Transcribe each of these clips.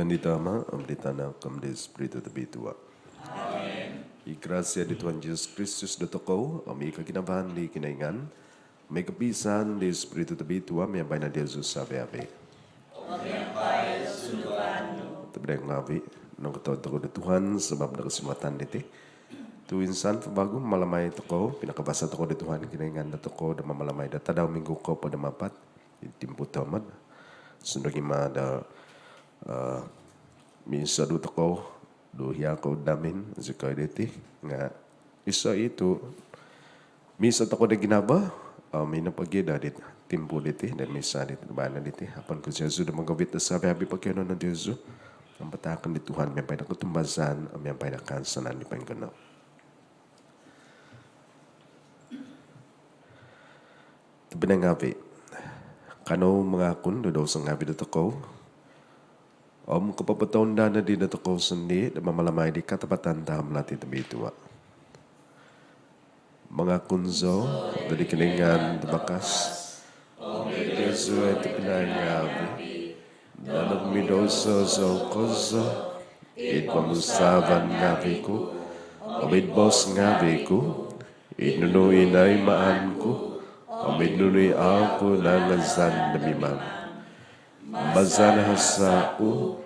Ditama, amritana kam de Espírito de Bitua. Amen. I gracia di Tuhan Yesus Kristus de toko, ami kaginabahan di kinaingan, may kapisan di Espírito de Bitua, may abay na Jesus sabi-abi. Magyampay sunduan no. Tabday ng abi, nang katawad ako di Tuhan, sabab na kasimatan diti. Tu insan pabago, malamay toko, pinakabasa toko di Tuhan, kinaingan na toko, da mamalamay da tadaw minggu ko pa da mapat, itimpo tamad. Sundagi ma da minsa do toko do hiya ko damin zikay diti nga isa itu misa toko de ginaba minapagida dit timpo diti dan misa dit bana diti apan ko Jesus da magawit sa sabi pagkano ng Dios ang patakan di Tuhan may pay na kutumbasan may pay na kansanan ni Panginoon. Binangabi kano mga kun do sa ngabi do toko kapapatonda na di na ko sandi na mamalamay di katapatan taham lati tabi ituwa. Mga kunzo, dari kiningan tabakas, Yesu ay tipinangabi, na nagmidoso sa kozo, pamusaban ngabi ko, bos ngabi ko, nunuin ay maan ko, nunuin ako nangasan na mimang. Mazan hasaku,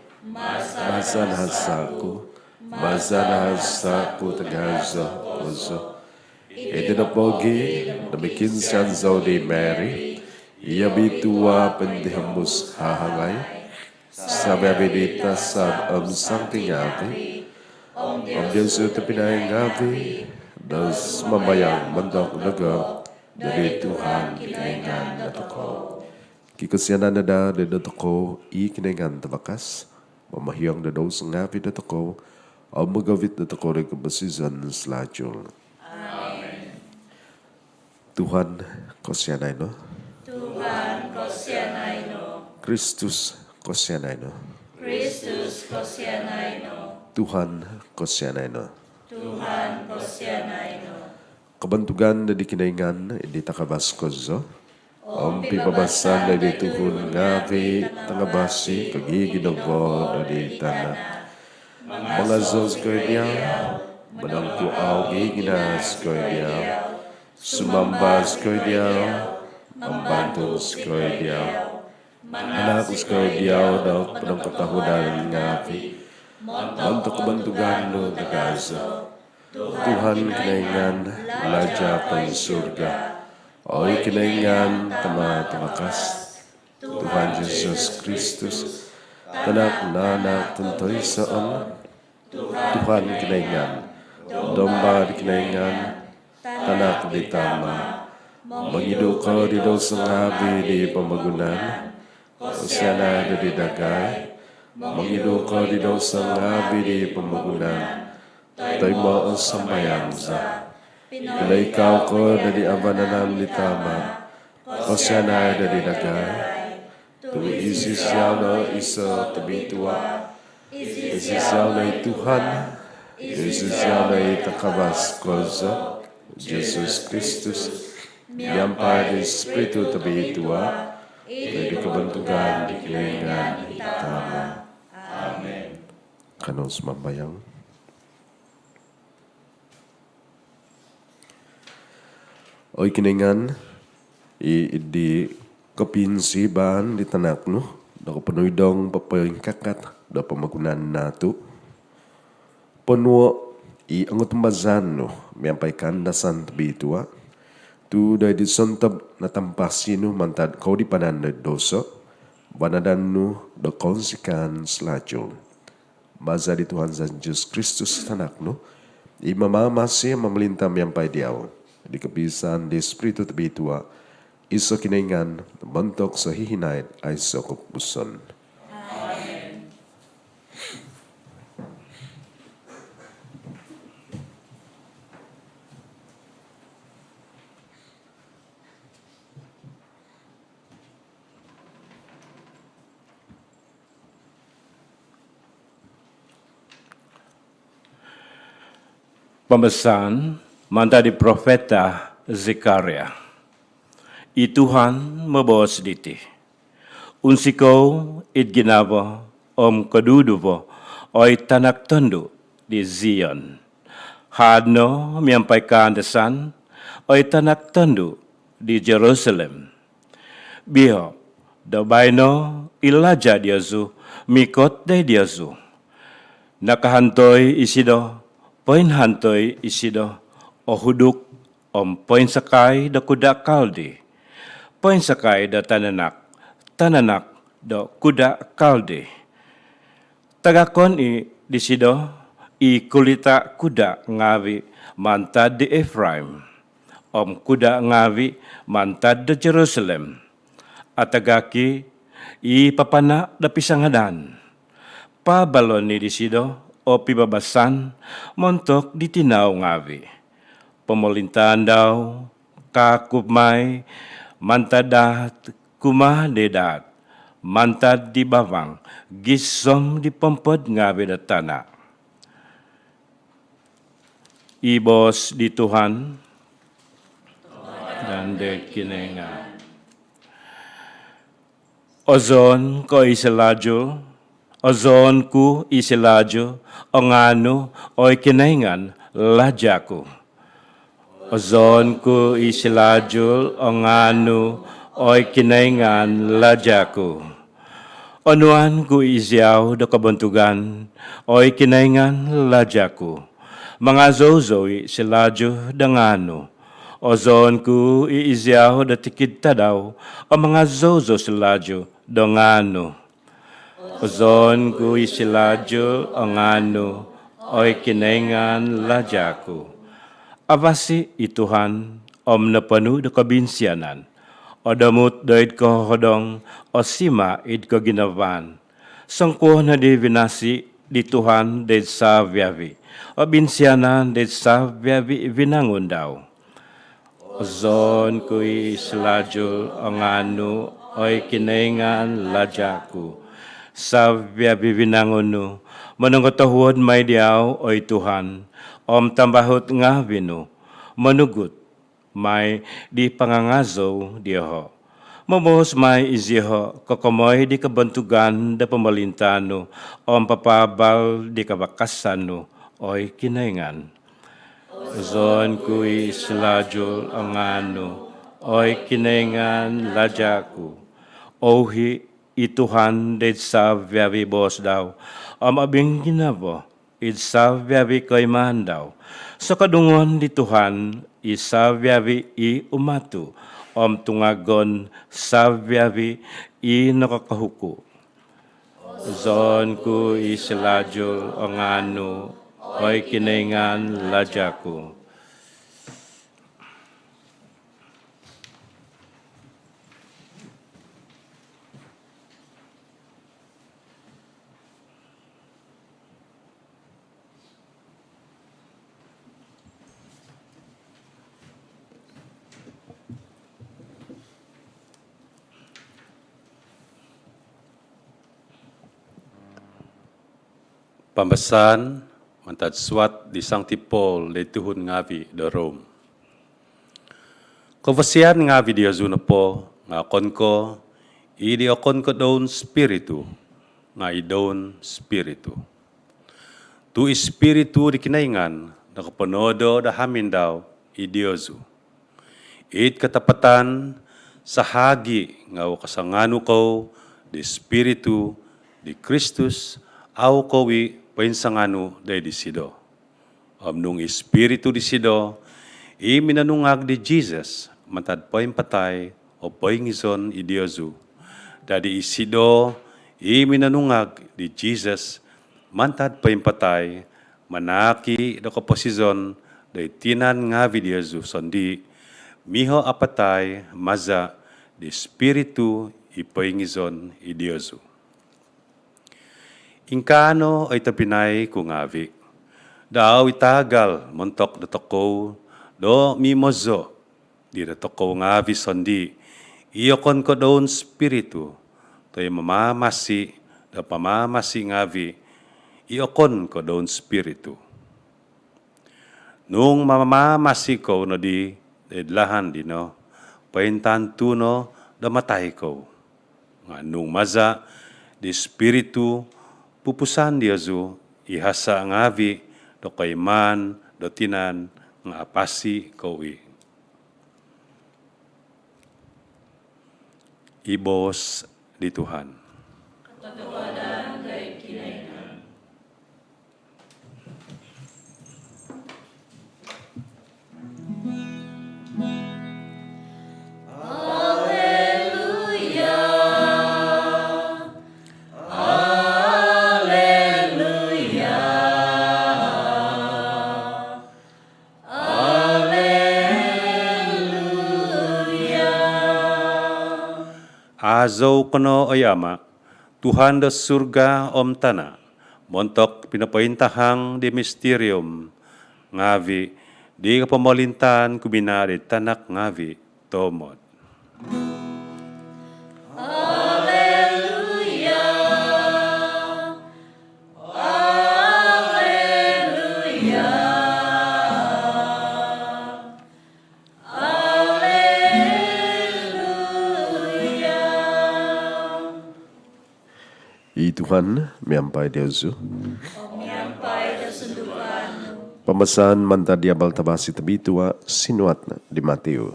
tagaza, ozo. Ito na pogi, namikin siyan di Mary, iya bitua pendihamus hahangay, sabi abidita sa sang tingabi, Diyos ito pinayang das mambayang mandok naga, dari Tuhan kinaingan na toko. Kikasyanan na da toko i kinaingan tabakas, mamahiyang na daw sa ngapi na toko, ang magawit na toko rin kabasisan selanjutnya. Amen. Tuhan kosyanay no. Tuhan kosyanay no. Kristus kosyanay no. Kristus kosyanay no. Tuhan kosyanay no. Tuhan kosyanay no. Kabantugan na di kinaingan, hindi takabas kozo. Ang pipabasan na di tuhun ngapi, tangabasi, kagiginagbo na di tanah. Mga zos ko niya, manang tuaw giginas ko niya, sumambas ko niya, ambantos ko niya, anak ko niya, daw panang katahunan ngapi, mantok kabantugan no nagaza. Tuhan kinaingan, laja pang surga, oy kinaingan, tamakas. Tuhan Yesus Kristus, tanak nanak tentoy saan. Tuhan kinaingan, domba di kinaingan, tanak di tama. Magido ko di daw sa ngabi di pamagunan, kusyana di dagay. Magido ko di daw sa ngabi di pamagunan, tayo mo ang sambayang sa. Pilay ikaw ko na di abananan di tama, kusyana di dagay. Tu isisyaw na isa tabi tuwa, isisyaw na Tuhan, isisyaw na itakabas kozo, Jesus Kristus, yampay di Espiritu tabi tuwa, na di kabantugan di kinaingan di tama. Amen. Kanos mambayang. Oy kinaingan, di kapinsiban di tanak no, da kapanuy dong papayong kakat, da pamagunan nato, Penuo I angot mazano menyampaikan dasan tabitua tu dai disontab na tampasino mantad kau di panan dosa banadanu do konsikan selajul. Baza di Tuhan Yesus Kristus tanakno imamamasi memelintah menyampaikan diaw di kebiasaan di Espiritu tabitua iso kinaingan bentuk sahihinait aiso kepuson. Pembesan mantadi profeta Zekaria. I Tuhan membawa sediti. Unsiko it ginaba kadudubo oi tanak tunduk di Zion. Hadno menyampaikan desan oi tanak tunduk di Jerusalem. Biho dabaino ilaja diazu mikot de diazu. Nakahantoi isido poin hantoi isido ohuduk poin sakai da kuda kaldi. Poin sakai da tananak da kuda kaldi. Tagakon di sido kulita kuda ngawi mantad di Ephraim. Kuda ngawi mantad di Jerusalem. Atagaki papana da pisangadan. Pabalon ni di sido pibabasan montok ditinaw ngawi. Pemerintahan daw kakubmay mantadat kumah dedat mantad di bawang gisom di pempod ngawi da tanah. Ibos di Tuhan dan de kinenga. Ozon ko iselaju Ozon ku isilaju onganu oi kinaingan lajaku. Ozon ku isilaju onganu oi kinaingan lajaku. Onuan ku iziaw do kabuntugan oi kinaingan lajaku. Mga zozoi silaju danganu. Ozon ku iziaw do tikid tadaw o mga zozo silaju danganu. Ozon ku isilaju onganu oi kinaingan lajaku. Avasi ituhan napanu do kabinsianan. Odamut doid ko hodong osima id ko ginawan. Sangko na di vinasi di Tuhan de sa viavi. O binsianan de sa viavi vinangon daw. Ozon ku isilaju onganu oi kinaingan lajaku. Sa viabibinangon manungkotahuod may diaw oy Tuhan, tambahot nga vino, manugut, may di pangangazo diho. Mamos may iziho, kakomoy di kabantugan da pamalintano, papabal di kabakasano, oy kinaingan. Ozon kui silajul ang ano, oy kinaingan lajaku, ohi ituhan de sa viavi bos daw, abing ginabo, id sa viavi koy man daw. Sa kadungon di Tuhan, isa viavi umatu, tungagon sa viavi nakakahuku. Zon ku isilajul ang ano, oy kinaingan lajaku. Pambasan mantad suat di Sancti Paul de Tuhun ngavi de Rome. Kavasian ngavi di azuna po nga konko idi konko don spiritu nga idon spiritu. Tu espiritu di kinaingan nakapanodo da hamin daw idiozu. It katapatan sa hagi nga kasanganu ko di espiritu di Kristus au kowi painsangano day di sido. Nung Espiritu di sido, minanungag di Jesus, matad po'y patay, o po'y ngizon idiozu. Dadi isido, minanungag di Jesus, matad po'y patay, manaki do kaposizon, day tinan nga vidiozu, sondi, miho apatay, maza, di Espiritu, ipo'y ngizon idiozu. Inkano ay tapinay kung avi. Daw itagal, montok na toko, do mimozo, di na toko nga visondi, iyokon ko doon spiritu, to'y mamamasi, da pamamasi nga vi, iyokon ko doon spiritu. Nung mamamasi ko no di, idlahan di no, paintan tuno, da matay ko. Nga nung maza, di spiritu, pupusan di azu, ihasa nga vi, do kaiman, do tinan, nga apasi kowi. Ibos di Tuhan. Katuwadan kay kinainan. Azo kono oyama, Tuhan da surga om tana, montok pinapaintahang di mysterium, ngavi, di kapamalintan kumina di tanak ngavi, tomod. I Tuhan, miampai Diyos. Miyampay da sundukan. Pamasan mantadia baltabasi tabitua sinuat na di Mateo.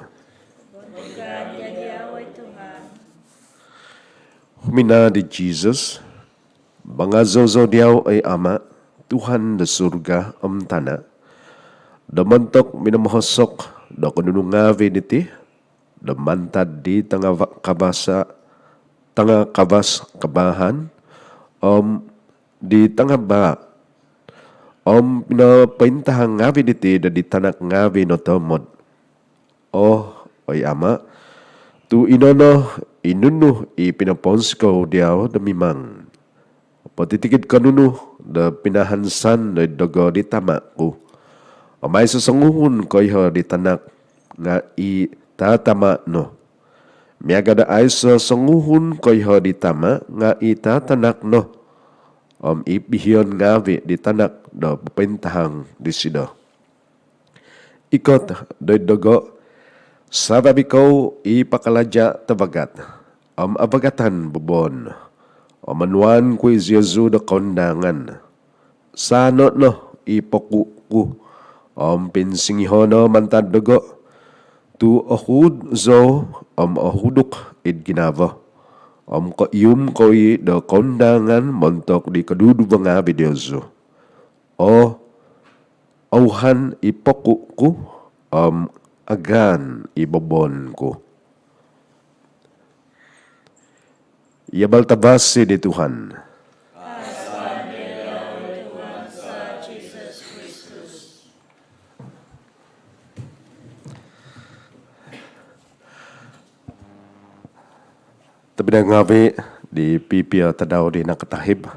Bukan jadi away Tuhan. Humina di Jesus, bangazozo diyaw ay ama, Tuhan da surga am tana, da mantok minamahosok, da kununungavi niti, da mantad di tanga kabasa, tanga kabas kabahan, di tanga ba, pinapaintahang ngavi niti, da di tanak ngavi no tomod. Ay ama, tu inono, inunuh ipinapons ko diyaw da mimang. Patitikid kanunuh da pinahansan da dogo di tama ko. Amay sasanguhun ko iho di tanak nga itatama no. Miyaga da ay sasanguhun ko iho di tama nga itatanak no. Ipihiyon ngavi di tanak da pintahang di sido. Ikot da dogo sababi ko ipakalaja tabagat. Abagatan bubon. Manuan ko Yesu da kondangan. Sano no ipoku ko. Pinsingihono mantad dogo. Tu ahud zo ahuduk id ginava. Kaiyum ko da kondangan montok di kadudu banga videozo. Auhan ipoku ko. Agan ibobon ko. Yabal tabasi di Tuhan. Tapi na ngabi di pipia tadaw di nakatahib.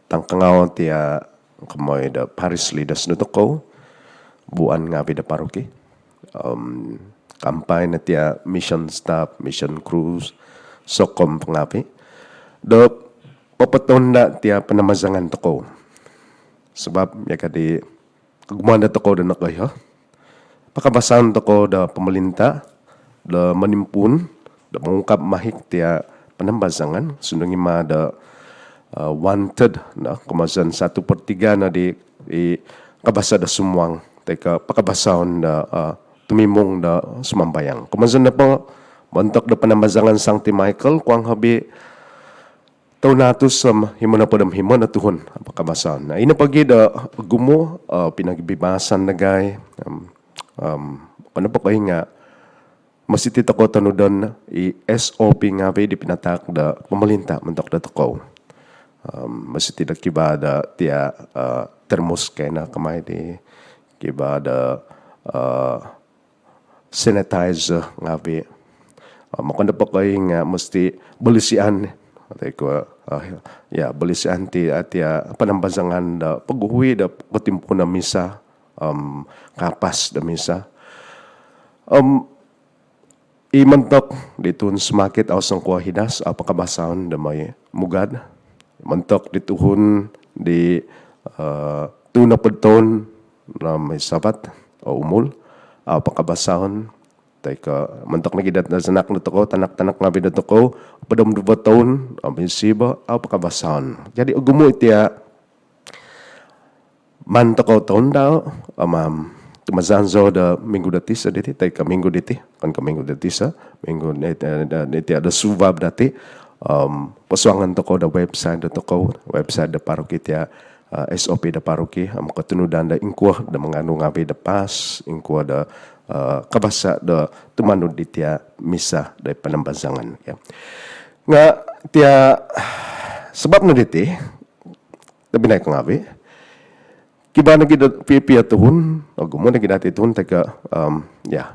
Tangkangaw tiya kamoy da Paris leaders nuto ko. Buan ngabi da paroki. Kampay na tiya mission staff, mission crews, sokom pangapi. Do papatonda tiya panamazangan to ko. Sebab ya kadi kagumuan na to ko da nakayo. Pakabasan to ko da pamalinta, da manimpun, da mengungkap mahik tiya panambazangan. Sunungi ma da wanted na kemasan 1/3 na di kabasa da sumuang. Teka pakabasaon da tumimong da sumambayang. Kumansan na po, montok da panamazangan Sancti Michael, kuang habi tahu natus himana padam himana Tuhun apa kabasan. Ina pagi da gumo pinagbibasan na gay ano pa kayo nga masih tita ko tanudan i SOP nga di pinatak da pamalinta mentok da toko. Masih tidak kiba da tia termos kay na kamay di kiba da sanitizer nga makanda pa kayo nga mesti balisian. Balisian ti at panambazangan da paghuwi da patimpo na misa kapas da misa. Imantok ditun semakit ausang kuah hidas apakabasaon da may mugad. Mantok dituhun di tuna pedton na may sabat o umul apakabasaon. Teka, mantok na gidat na sanak na toko, tanak-tanak nga bidat toko, padam 2 taon, siba, apakabasaon. Jadi gumo itiya, man toko taon daw, tumazanzo da minggu datisa diti, teka minggu diti, kan ka minggu datisa, minggu diti ada subab dati, pasuangan toko da website da paroki itiya, SOP da paroki, katunudan da ingkuah da mengandung ngabi da pas, ingkuah da kabasa da tumanud di tia misa dari panambazangan ya. Nga tia sebab na diti tabi na ngabi kiba na gid pipia tuhun gumo na gid ati tuhun teka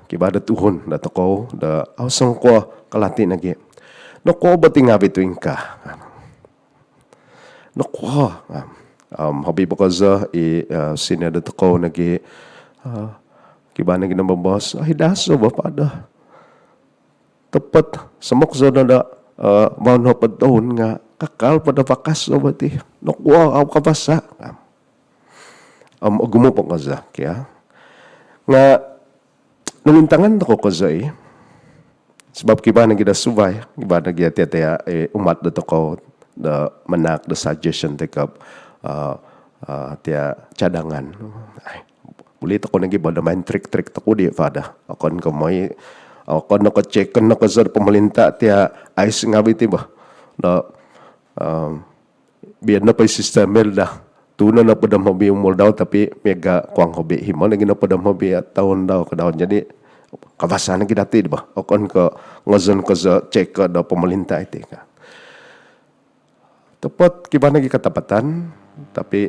kiba da tuhun da toko da ausang ko kalati nagi no ko bati ngabi tuing ka no ko habi bakaza sina da toko nagi kiba na ginambabas, daso ba pada? Tepat, semok zona da mau tahun nga kakal pada pakas so bati. Nokwa aw kabasa. Gumo po kaza kaya. Nga numintangan ko kaza sebab kiba na gida subay, kiba na gida tiya umat da toko da manak da suggestion tekap tiya cadangan. Bulit ako nagiba da main trik-trik tako di fada. Akon kamay naka-check kan nakasar pamalinta tiya ayos nga biti ba. Na biyan na pa yung systemel da. Tuna na padam hobi umol daw tapi mega kuang hobi himo na gina padam hobi at taon daw kadawon. Jadi kabasa na gidati di ba. Akon ka ngazon ka sa check ka da pamalinta iti ka. Tepat kiba nagi katapatan tapi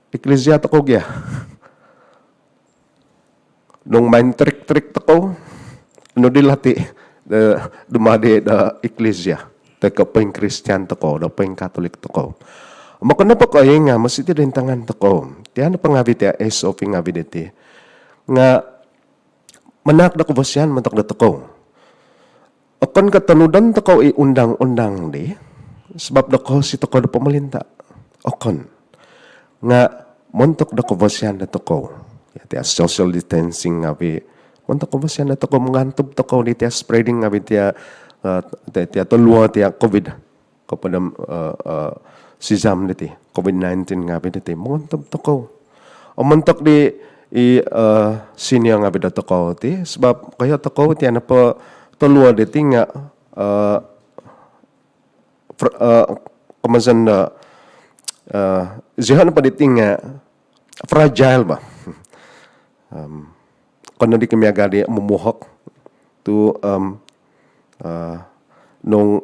eklesia tako gya. Nung main trik-trik tako, dilati dumadi da eklesia, teka peng Christian tako, da peng Katolik tako. Makana pa kayo nga, masiti rin tangan tako. Tiyan na pangabi tiya, SOP nga biditi. Nga, manak da kubasyan, mantak da tako. Akan katanudan tako undang-undang di, sebab da ko si tako da pamalinta. Akan. Nga, mantak da kubasyan da tako. Tiya social distancing ngabi. Mantak kubasyan da tako, mangantub tako di tiya spreading ngabi tiya tulua tiya COVID. Kapada sisam diti, COVID-19 ngabi diti. Mangantub tako. O mantak di senior ngabi da tako ti. Sebab kaya tako tiya na pa tulua diti nga kamasan na zihan pa diti nga fragile ba. Kung hindi kami agad mumuhok to nung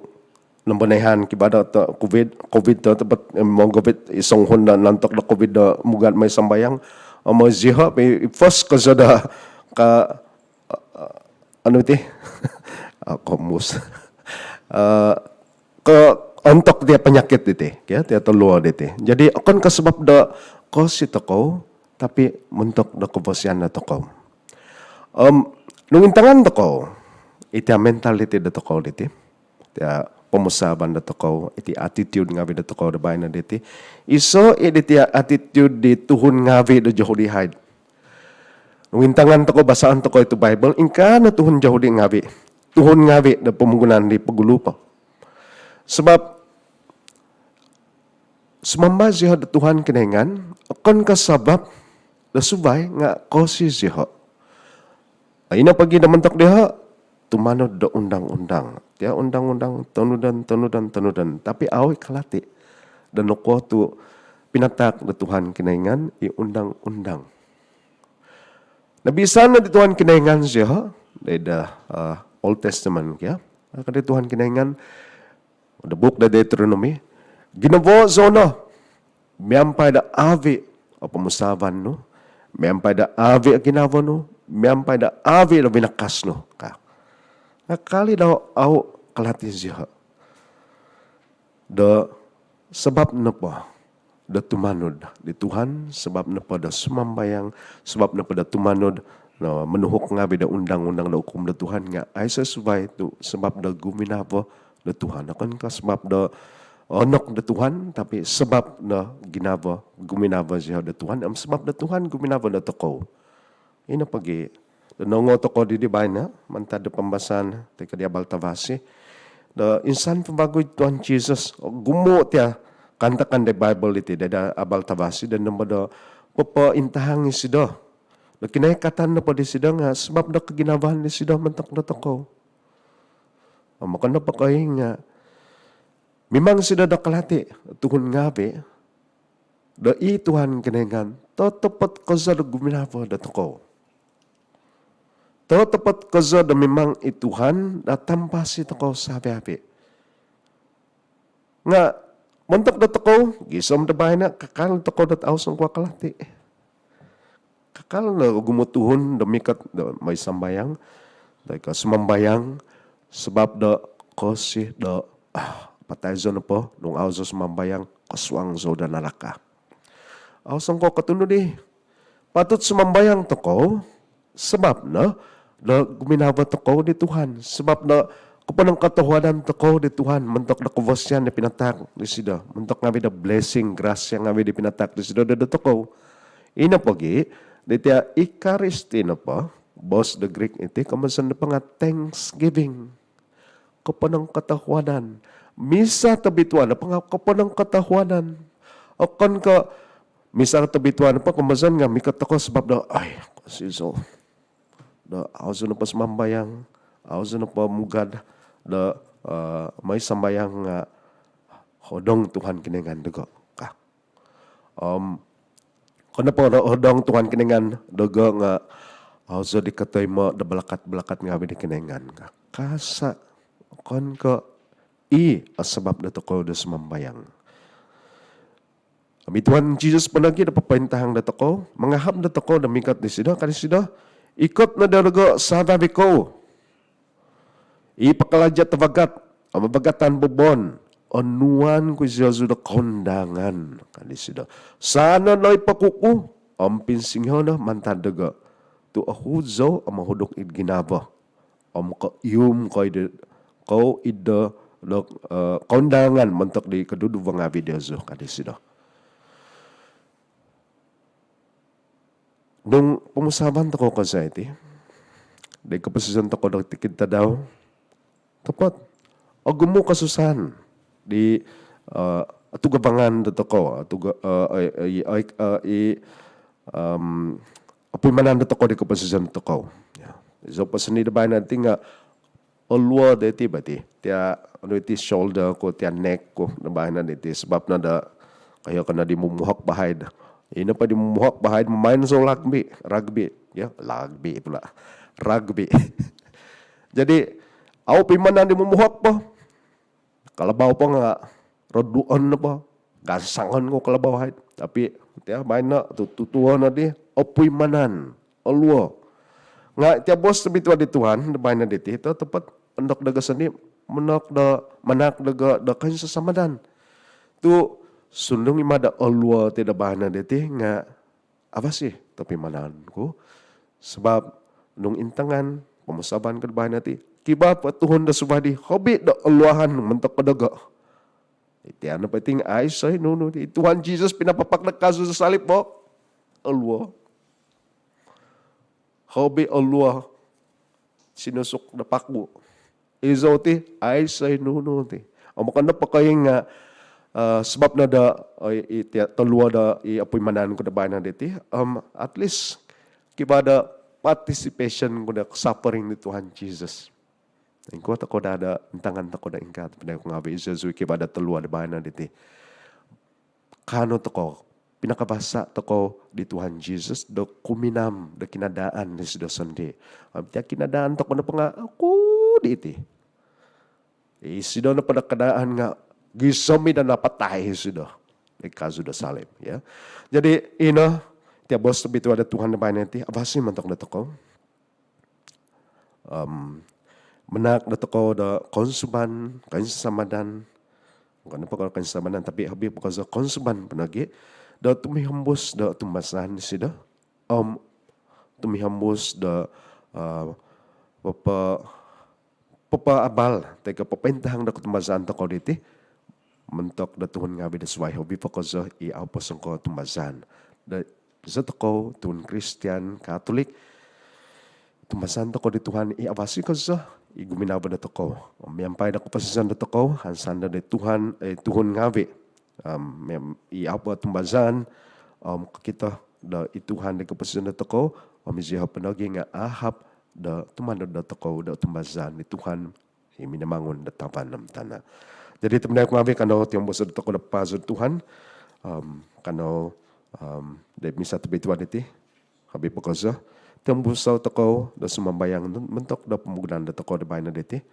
banayan kibada ta COVID ta tapat mo COVID isong Honda nantok na COVID da mugad may sambayang mo ziha first kaza da ka ano iti komus ka antok dia penyakit iti kaya tiya tuluwa iti jadi akan kasebab da ko si toko tapi mentok da kubasyan na toko. Nung intangan toko, iti mentality da toko diti. Iti pamusaban da toko, iti attitude ngabi da toko da bayan na diti. Iso iti attitude di tuhun ngabi da Jehudi hide. Nung intangan toko, basaan toko ito Bible, ingka na tuhun Jehudi ngabi. Tuhun ngabi da pamunggunan di pagulupa. Sebab sumamba siya da Tuhan kinaingan, akan kasabab da subay nga kosi siya. Ay na pag ginamantak diha, tumanod da undang-undang. Tia undang-undang tenudan. Tapi away kalati. Dan ko tu pinatak da Tuhan kinaingan i undang-undang. Nabisan na di Tuhan kinaingan siya, da Old Testament kaya. Kada Tuhan kinaingan, the book da Deuteronomy, ginabo zona, miyampay da avi o pamusaban no, miyampay da avi a ginabo no, miyampay da avi da binakas no. Nakali daw aw kalati siya. Da sebab na pa, da tumanod di Tuhan, sebab na pa da sumambayang, sebab na pa da tumanod, na menuhok nga da undang-undang da hukum da Tuhan nga ay sesuai tu sebab da guminabo da Tuhan. Akan ka sebab da onok da Tuhan tapi sebab na guminabo siya da Tuhan. Am sebab da Tuhan guminabo da toko. Ina pagi da nongo toko di bayna mantad da pambasan tika di abal tavasi. Da insan pembagoy Tuhan Jesus gumo tiya kantakan da Bible iti da abal tavasi dan namba da papaintahang isido. Na kinaikatan na pa di sida nga sebab na kaginabahan di sida mantak na toko. Maka na pa kayo nga mimang sida da kalati tuhon ngabi da i Tuhan kinaingan totopat ko sa guminabo da toko. Totopat ko sa da mimang i Tuhan da tampasi toko sabi-abi. Nga mantak da toko gisom da bahay na kakal toko da taos ang kwa kalati. Kakal na gumutuhon damikat may sambayang dahil ka sumambayang sebab da kosi da patay zo na po nung awzo sumambayang kaswang zo da nalaka. Awsang ko katunod patut sumambayang to ko sebab na guminawa to ko di Tuhan sebab na kupanang katawanan to ko di Tuhan mentok na kuvosyan na pinatak di sida mentok nga da blessing grasya nga di pinatak di sida da to ko ina pagi Ditya ikaristi na pa, boss the Greek iti, kamasan na pa nga Thanksgiving. Kapanang katahuanan. Misa tabituan na pa nga kapanang katahuanan. O kan ka, misa tabituan na pa, kamasan nga, mikat ako sebab na, ay, kasiso. Da, awso na pa samambayang, awso na pa mugad, da, may sambayang hodong Tuhan kiningan dugo. Kana po hodong Tuhan kiningan dugo nga also di katoy mo da balakat-balakat nga di kiningan ka. Kasa kon ko asbab na to ko da sumambayang. Ami Tuhan Jesus panagi da papahintahang da to ko, mangahap da to ko da mikat ni sida kani sida ikot na darugo sa babi ko. Ipakalajat tabagat amabagatan bubon. Anuan ko siya sudah kondangan kali sida. Sana loy pakuku am pinsingho na mantadaga. Tu ahudzo am hudok id ginaba. Am ka ium ko ida kondangan mantak di kadudubang abi dezo kali sida. Nung pumusaban to ko sa iti. Dahil kapasisan to ko tikid ta daw. Tapat. Agumo kasusan. Di atugabangan dito ko apoy manan dito ko di ko pasisyan dito ko so pasani ba natin nga alwa dito ba ti tia ano iti shoulder ko tia neck ko na ba na dito sebab na da kaya ka na di mumuhak bahid ina pa di mumuhak bahid main so rugby jadi au pimanan di mumuhak pa kalabaw pa nga, roduan na pa, gasangan ko kalabaw hait. Tapi, tiya, main na, tutuwa na di, opoy manan, alwa. Nga, tiya bos, sabitwa di Tuhan, main na diti, ito, tapat, anak daga sani, manak daga kayo sa samadan. Tu, sundong imada alwa, tiya bahan na diti, nga, apa sih, tapi manan ko. Sebab, nung intangan, pamasaban ka bahan nati, kiba patuhon da subadi hobi da alwahan mentok padaga. Iti ano pa ting ayos ay nuno. Tuhan Jesus pinapapak na kaso sa salip po. Alwa. Hobi alwa. Sinusok na pakbo. Izo ti ayos ay nuno ti. Ang makanda pa kayong sebab na da talwa da iapoy manan ko da ba na diti. At least kiba da participation ko da suffering ni Tuhan Jesus. Engkau tak kau dah ada tangan tak kau dah ingkat pada kau ngabi Yesus wiki pada telua di bawah nanti. Kano tak kau pinakabasa tak kau di Tuhan Yesus do kuminam do kinadaan di sudah sendi. Abia kinadaan tak kau na penga aku di iti. Sudah na pada keadaan nga gisomi dan napatay sudah. Ikazu da salim ya. Jadi tiap bos begitu ada Tuhan di bawah nanti abasi mantok na tak kau. Menak na toko da konsuman kansamadan bukan apa kalau kansamadan tapi habis because konsuman penagi da tumihambus da tumasan sida tumihambus da papa abal teka papentahang da tumasan toko diti mentok da Tuhan ngabi da suai hobi because I apa sangko tumasan da sa toko Tuhan Kristian Katolik tumasan toko di Tuhan abasi kasi iguminaw na toko. Miyampay na ko pasisan na toko, hansan na Tuhan Tuhan ngabi. Iapa tumasan kita da ituhan na kapasisan na toko, misiha panagi nga ahap da tumanod na toko da tumasan ni Tuhan minamangon na taban ng tanah. Jadi teman ko ngabi kano tiyong bosa da toko na pasod Tuhan kano da misa tabituan iti habi po kasi tembusaw toko da sumambayang mentok da pemugnan da toko da bayna diti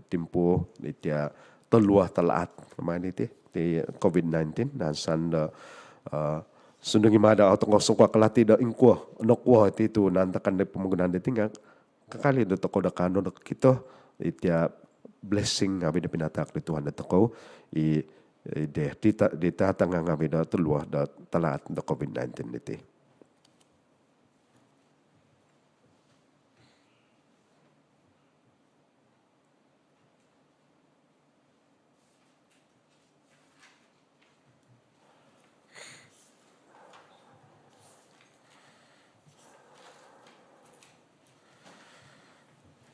timpo ditia teluah talaat kemain diti di COVID-19 dan sanda sundungi mada atau ngosong kwa kelati da ingkwa nokwa iti tu nantakan da pemugnan diti nga kakali da toko da kano da kita ditia blessing ngabi da pinatak di Tuhan da toko di tatang ngabi da teluah da talaat da COVID-19 diti.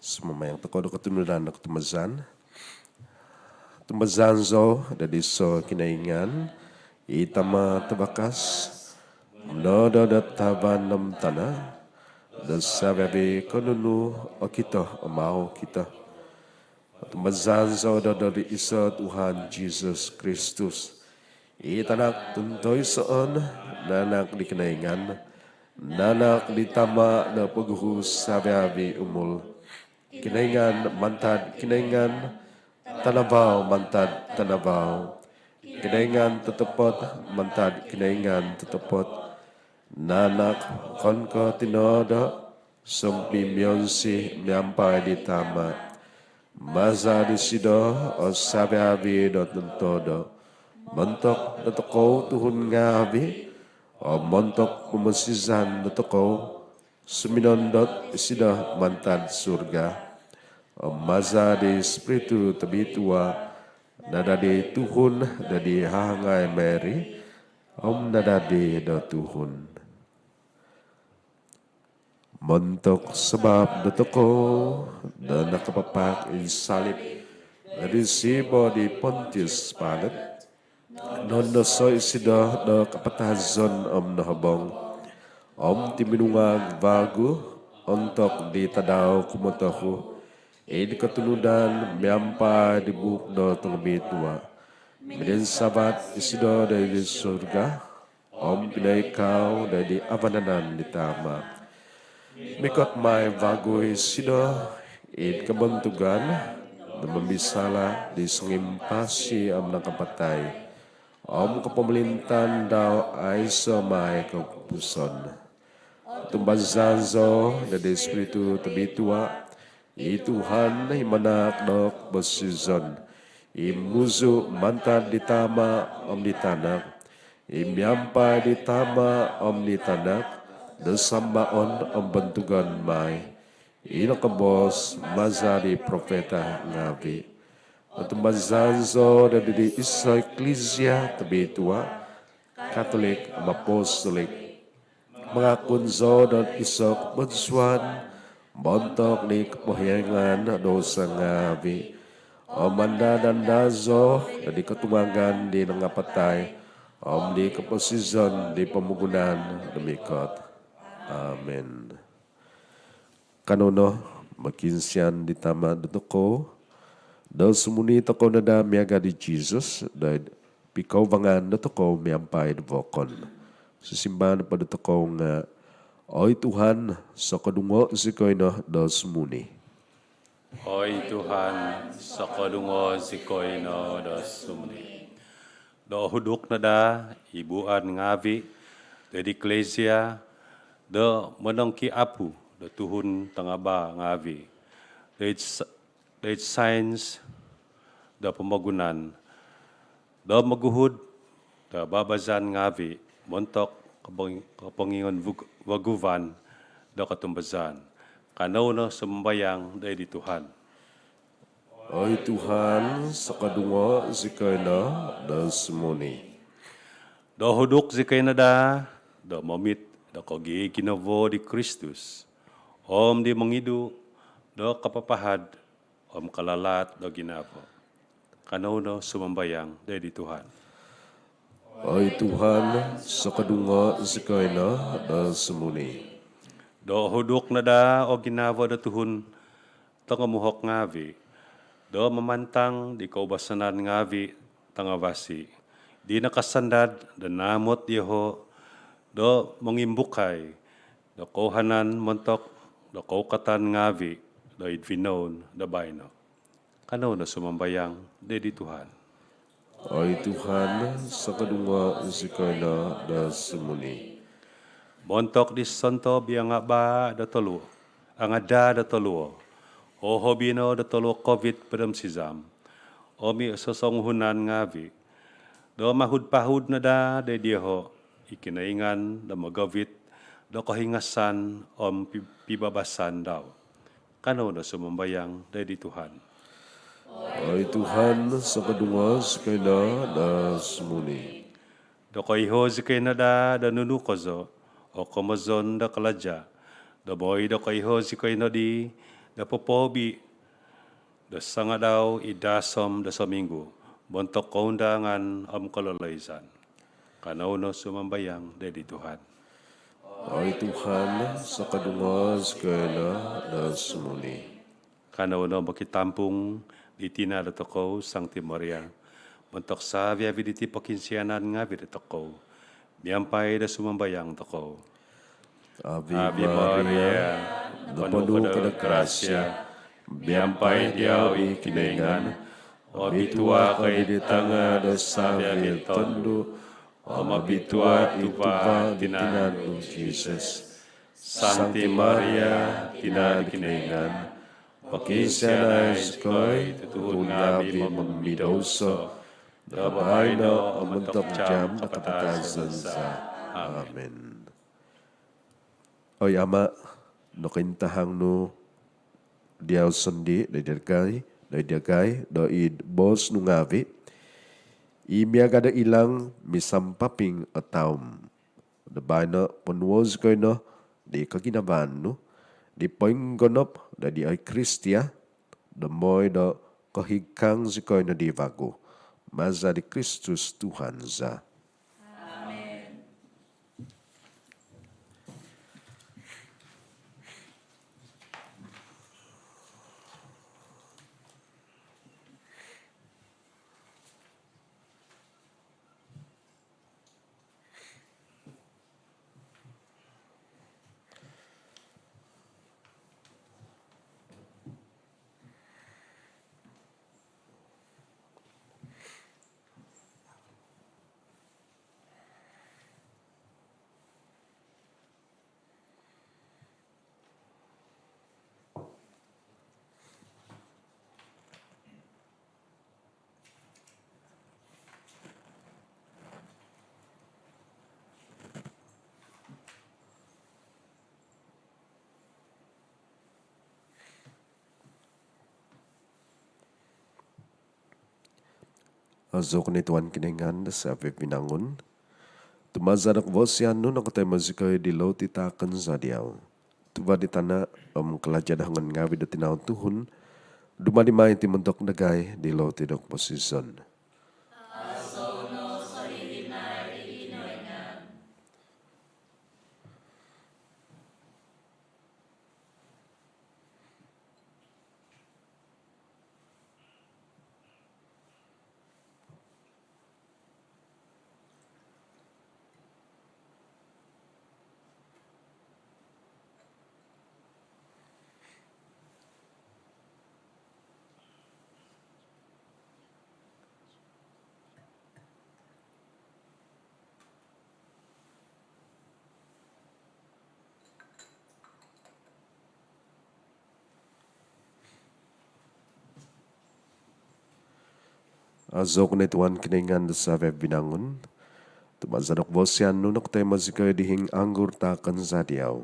Semua yang teko do ketunuran do ketumazan. Tumazan zo dari so kinaingan itama tabakas nodo da taban nam tanah da sababe konunu o kita o mau kita. Tumazan zo dari isa Tuhan Jesus Kristus. Itanak tuntoy soon nanak di kinaingan nanak di tama na paghuhus sababe umul. Kinaingan mantad, kinaingan tanabaw, mantad, tanabaw. Kinaingan tutupot, mantad, kinaingan tutupot. Nanak, konko tinodo, sumpi miyonsi, miyampay di tama. Maza di sido, o sabi-abi do tuntodo. Montok na toko tuhun nga abi, o montok pumusizan na toko. Suminondot sida mantad surga. Maza di Espiritu tabitua nadadi Tuhun dadi hangay Mary nadadi do Tuhun. Montok sebab dotoko na nakapapak salib dari sibo di Pontius Pilate nondo so sida do kapatazon nahabong timinungag bago ontok di tadaw kumutahu di ketunudan miampa di buk do tengbitua midin sabat isido dari surga pinay kau dari avananan di tama mikot may bago isido kebentugan na membisala di sengimpasi nakapatay kepemelintan daw ay sa may kapuson. Tumbazanzo dari Espiritu tabitua Tuhan himanak dok besizon imuzu mantad di tama di tanak imyampa di tama di tanak desambaon bentugan may inakabos mazari profeta ngabi tumbazanzo dari isa eklesia tabitua Katolik apostolik mga kunzo dan isok bensuan bontok ni kepohiangan dosa ngabi manda dan dazo dari ketumangan di nangapatay di keposizon di pemugunan demikot amin. Kanono makinsian di tama da toko, da sumuni toko na da miaga di Jesus, da pikaw bangan da toko miampay da vokon. Sisimbahan pa da toko nga, oy Tuhan, sa kadungo si koy na da sumuni. Oy Tuhan, sa kadungo si koy no da sumni. Do huduk na da, ibuan ngavi, da eklesia, da menangki apu, da tuhun tangaba ngavi. Da science, da pemagunan, da maguhud, da babazan ngavi, montok kapangingon waguvan, da katumbazan. Kanaw na sumbayang da di Tuhan. Oy Tuhan, sa kadungo si koy na da sumuni. Do huduk zikay na da, do mamit, do kogi kinavo di Kristus. Om di mangidu, do kapapahad, om kalalat do ginavo. Kanaw no sumambayang da di Tuhan. Oy Tuhan, sa kadungo si koy na da sumuni. Do huduk na da o ginavo da tuhun, tangamuhok ngavi. Do mamantang di kaubasanan ngavi, tangavasi. Di nakasandad, da namot Yeho, do mangimbukay, do kohanan montok, do kaukatan ngavi, do idvinon, da bayno. Kanaw na sumambayang, di Tuhan. Oy Tuhan, sa kadungo si koy na da sumuni. Montok di santo bianga ba da tolu, ang ada da tolu, o hobino da tolu COVID pedam sizam, omi sosonghunan ngavi, do mahud-pahud na da Diho, ikinaingan da magavit, do kahingasan om pibabasan daw. Kano na sumambayang di Tuhan. Oy Tuhan, sa kadungo si koy na da sumuni. Do kaiho zikay na da nunukozo, o komazon da kaladya, da boy da kaiho zikay na di, da popobi, da sanga daw idasom da saminggo, bontok kaundangan am kalalaysan. Kanaw no sumambayang di Tuhan. Oy Tuhan, sa kadungo si koy na da sumuni. Kanaw no makitampong di tina da toko sang Timoria, bontok sa viaviditi pakinsianan nga vidit toko, miyampay da sumambayang toko. Ave Maria, napuno ka ng grasya, miyampay diyawi kinaingan, o bitua kay ditanga da sabi tondo, o mabitua ituba tinanong Jesus. Sancti Maria, tinad kinaingan, pakisyanay ko'y tutuhon nabi magmidoso, dabay na amuntok jam nakapatasan sa. Amen. Oy ama, no kintahang no diaw sundi, dagay, do id bos no ngavi, imiaga da ilang misampaping atawm. Dabay na punwoz ko'y no, di kaginaban no, di poinggonop, da di ay Kristia, da moy da kahigkang si ko'y no di vago. Maza di Kristus Tuhan za. Azok ni tuan kinengan sa pinangun. Tumazanak vosyan no nakatay mazikay dilaw titakan sa diyaw. Tuba di tana kalajadahangan ngawi da tinaw tuhun. Dumadimay timuntok nagay dilaw tidok posisyon. Azok na tuan kiningan sa binangon. Tumazanok bosyan nunok tema zikoy dihing anggur takan sa diyaw.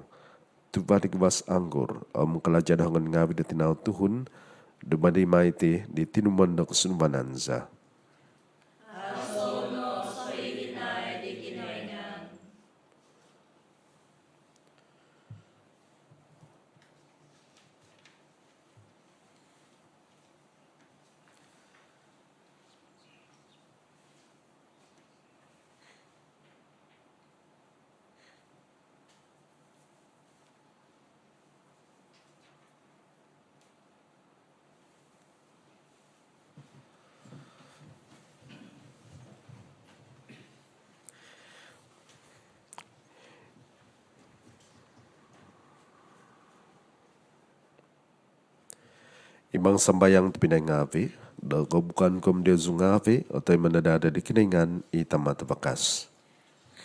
Tubatik bas anggur kalajan hangan ngawi da tinaw tuhun. Dumadi maiti di tinumandok sunbananza. Ibang sambayang pinay ngavi, dago bukan kom dia zungavi, atau manadada di kiningan itama tabakas.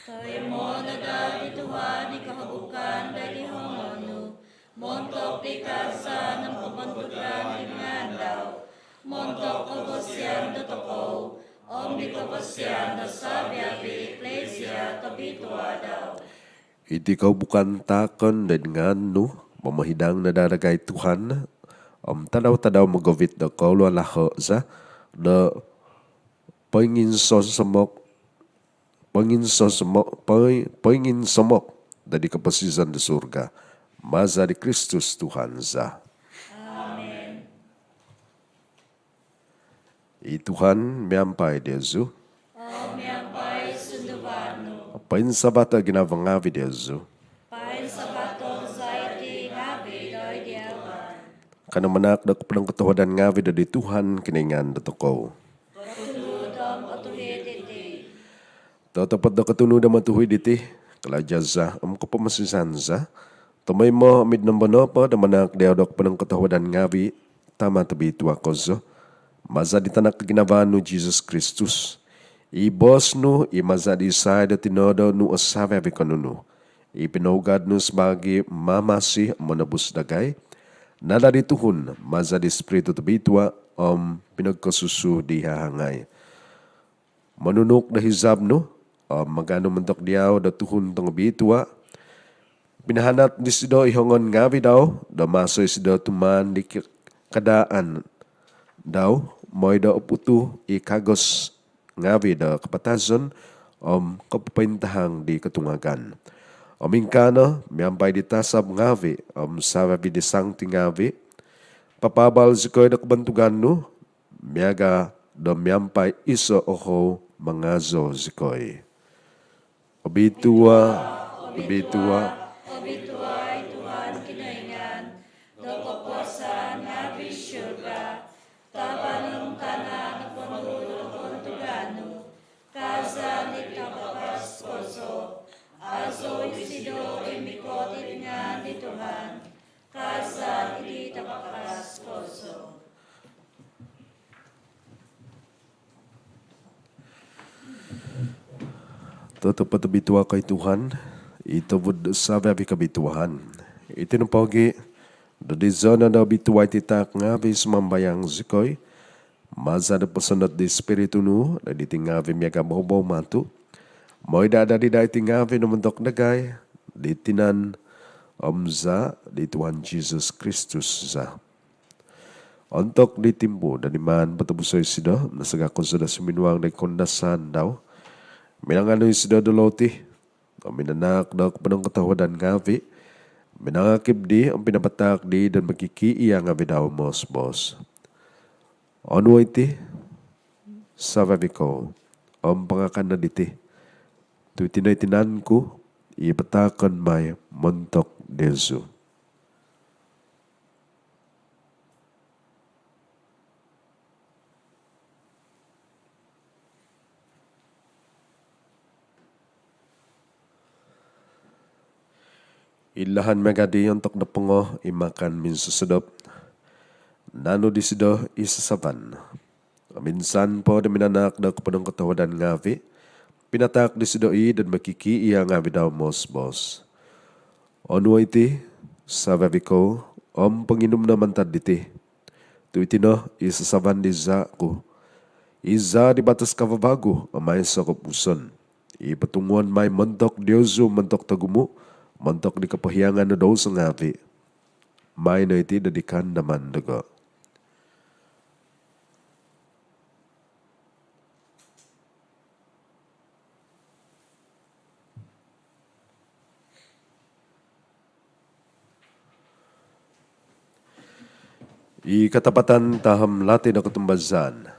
Tayo mo na dati Tuhan, ikahabukan dari hongonu. Montok di kasa ng pamantugan dengan daw. Montok kabosyan do toko. Om di kabosyan do sabiabi, eklesia kabitua daw. Iti kau bukan takon dengan nu, mamahidang nadaragay Tuhan, tadaw-tadaw magawit da kaulo alaho za, da pangin somok, dari kapasisan di surga, maza di Kristus Tuhan za. Amen. I Tuhan miampai Dezu, Om yampay sundubano. apain sabata ginavangavi Dezu, Pain sabato zaiti ngabi doy diawan. kana manak da kupnang katawadan ngavi da di Tuhan kiningan da toko. Patuludom otuhedete. Tatapat da katunu da matuhoy diti, kalajaza kapamasisanza, tamay mo amid ng banopa da manak da da kupnang katawadan ngavi, tama tabi tuwa kozo, maza di tanak ginabaan no Jesus Kristus. Ibos no, imaza di say da tinodo no asawe avikanunu. Ipinugad no sebagi mamasi manabus dagay, nada di tuhun, maza di Espiritu tabitwa, pinagkasusu di hahangay. Manunok na hizab no, magano mentok diaw da tuhun tong bitwa, pinahanat di sido ihongon ngavi daw, da masoy sido tuman di kadaan daw, moy da uputu ikagos ngavi da kapatazon, kapapintahang di katungagan. Omingkano, miyampay di tasab ngavi, sawabi di sangti ngavi, papabal zikoy da kabantugan no, miyaga da miyampay iso oho mangazo zikoy. Obitua, Obituay Tuhan kinaingan. Dokoposan ngabi syurga. Tabanong kanan pondulo kontugano. Kaza ni kapapas koso. Aso isido imikotit nga ni Tuhan. Kaza ni tapakas koso. Tatapat bitua kay Tuhan, itubod sa babi kabituhan. Itinupogi, dadi zona na bituay titak nga bis mambayang zikoy, maza na pasanat di Espiritu nu, na ditingavi miyaga mahubaw matu, mo'y dada di dahi tingavi namantok nagay, di tinan omza di Tuhan Jesus Kristus za. Ontok di timbo, dan iman patabusoy sida, nasagakon sa suminuang na kondasan daw, minangano yung sida doloti, minanak daw kapanong katawadan ngavi, minangakib di ang pinabatak di dan magkikiiya ngavi daw mos. Ono iti, sababi ko, ang pangakan na diti, tu tinay-tinan ko, ipatakan may montok Dezu. Ilahan megadi yung tok na pungo, imakan min susedop. Nano di sido isasaban. Minsan po na minanak na kapanong katawadan ngavi, pinatak di sido i dan makikiiya ngavi daw mos. Ono iti, sababi ko, panginom naman tad diti. Tu itino, isasaban di za ko. Iza di batas kavabago amay sa kapuson. Ipatunguan may mentok Diyoso mentok tagumo, mentok di kapahiyangan na daw sa ngavi. May na iti dadikan naman daga. Ikatapatan taham lati na katumbazan.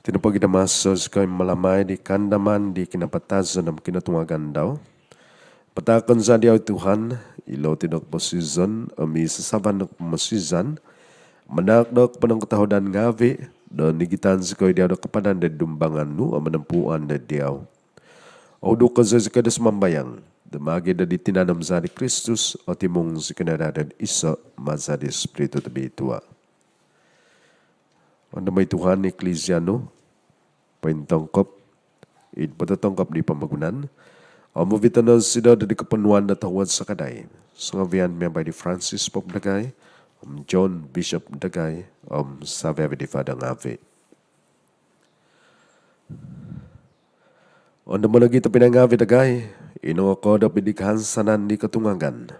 Tinapag inamasos kay malamay di kandaman di kinapatasan ng kinatungagan daw. Patakon sa diyaw Tuhan, ilo tinok posizon, ami sasaban ng masizan, manakdok panang katahodan ngavi, don nigitan sa koy diyaw na kapanan na dumbangan no, amanampuan na diyaw. O duka sa kadas mambayang, damagi na di tinanam sa ni Kristus, o timong si kinaradan isa, masa di Espiritu tabi ituwa. Ano may Tuhan ni Ecclesiano, paintangkap, patatangkap di pamagunan, mavitan na sida di kapanuan na tawad sa kaday. Sa ngavian may by di Francis Pope Dagay, John Bishop Dagay, sabi di Fada Ngavi. Ano mo lagi ito pinangavi Dagay, ino ako da pidikhansanan di katungangan,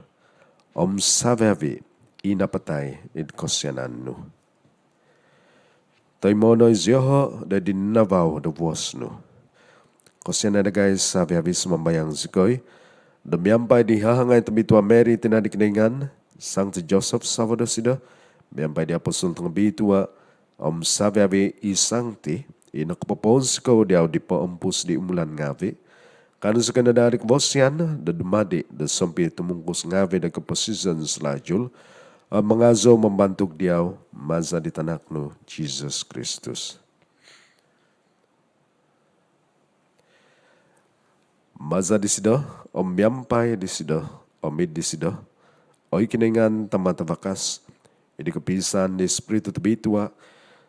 sabi inapatay idkosyanan no. Tay mono izyoho da dinavaw da buwas no. Kasi na guys sabi habis mambayang sikoy, damiampay di hahangay tumitua Mary tinadikningan, Sancti Joseph Salvador sida, miampay di apostol tong bitua, sabi habi isangti, inakapapon sikoy diaw di paampus di umulan ngavi, kanu sa kanadarik bosyan, da dumadi, da sampi tumungkus ngavi da kapasizan selajul, mga zo membantug diaw, maza di tanak no Jesus Kristus. Maza di sido, miampay di sido, mid di sido, kiningan tamatabakas, idi kapisan di Espiritu tabitua,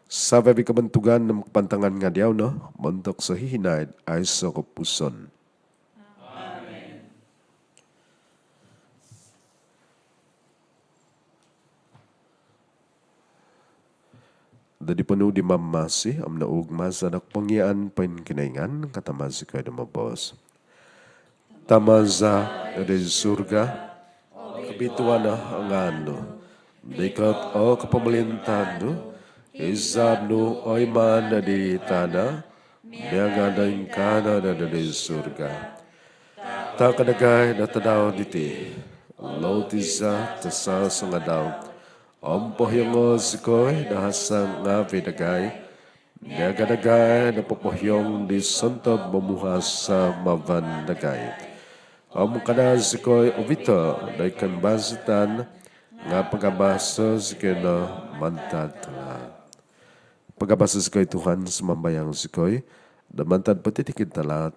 sabi kabantugan ng pantangan nga diaw no, montok sa hihinay ay sa kapuson. Dadi panu di mamasi am naug masa nakpangyaan pain kinaingan katamasi kay dumabos. Tamaza edi surga kabituan na ang ano. Dikat o kapamalintado izabno oy man na di tana miagadain kana na di surga. Takadagay na tadaw diti lautiza tasa sangadaw. Pohyong sikoy nahasang nga vidagay, nagadagay na pohyong di santab mamuhas sa mavandagay. Kada sikoy ovito na ikan basitan nga pagabasa sikoy na mantad talat. Pagabasa sikoy Tuhan sa mambayang sikoy, na mantad patitikid talat.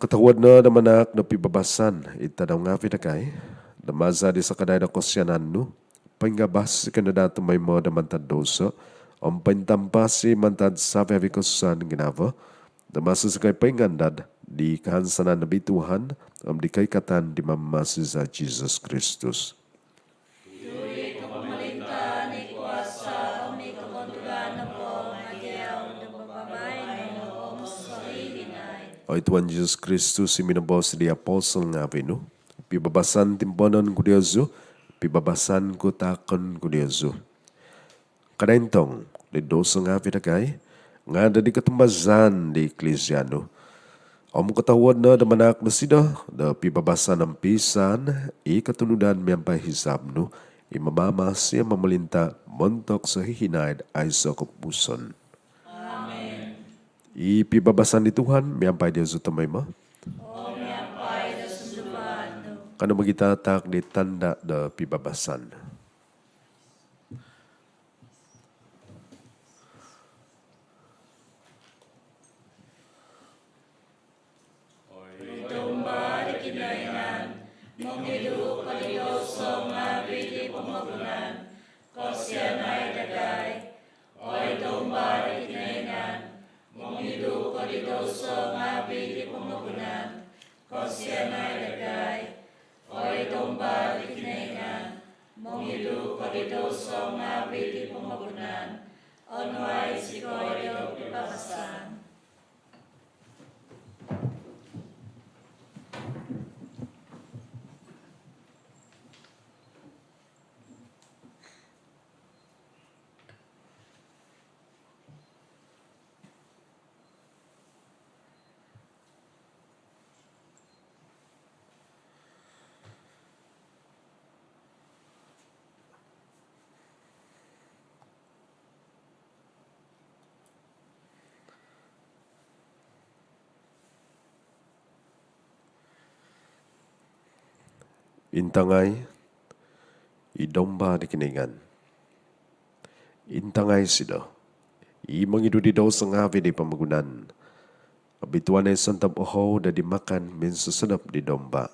Katawad na namanak na pibabasan, itadaw nga vidagay, na maza di sa kaday na kosyanan no, pangabas ka na dato may moda mantad doso, pantampasi mantad sa vevikosan ginava, damasas kay pangandad, di kahansanan na bituhan, di kay katan di mamasi sa Jesus Kristus. Tuli ka pamalinta ni kuasa, may kakontulan na po, nagyaw na bababay no, sarilinay. O Tuhan Jesus Kristus, iminabos di apostol nga no, pibabasan timponan ko Diyoso, pibabasan ko takon ko Diyoso. Kadaintong, di dosa nga pinagay, nga da di katumbazan di Ecclesiano. Katawad na damanak na sida, da pibabasan ng pisan, ikatunudan miyang pahisab no, imamama siya mamalinta, montok sa hihinay ay sa kapuson. Amen. Ipibabasan ni Tuhan, miyang pa Diyoso tamay mo. Kano magitatak di tanda da pibabasan. Tumba di kinainan, mongilu kaliloso nga bili pamagunan, kosyan ay dagay. Oy tumba di kinainan, mongilu kodidoso ngawi di pemagunan, kosianay dagay, oy domba di kinaingan, mongidu kodidoso ngawi di pemagunan, onway si koyo pipapasan. Intangay, idomba di kiningan. Intangay sida, imangidu di daw sa ngawi di pamagunan. Abituan ay santap oho da dimakan min sasadap di domba.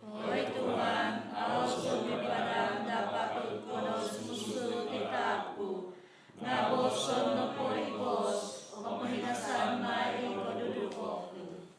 Oy Tuhan, aos lumiparang dapat konos musuh titapu, ngaboson no po ibos, o mahinasan mai kodudukoku.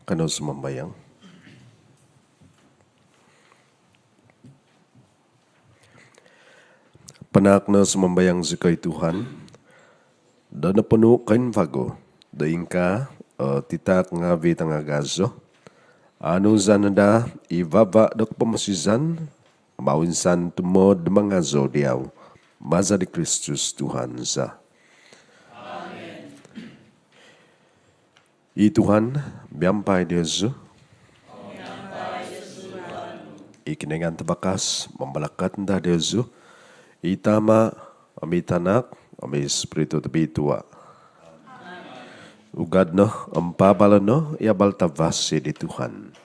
Kano sumambayang. Panak na sumambayang zikay Tuhan, da na puno kain vago, da inka titak nga vitang agazo, ano zanada ibaba da pamasizan, mawinsan tumod mga zodiaw, maza di Kristus Tuhan sa. I Tuhan, biampai Yesus. Ikinengan tabakas, membalakat dah Yesus. Itama, amitanak, ami Espiritu tabitua. Ugad no, ampabala no, ia baltavasi di Tuhan.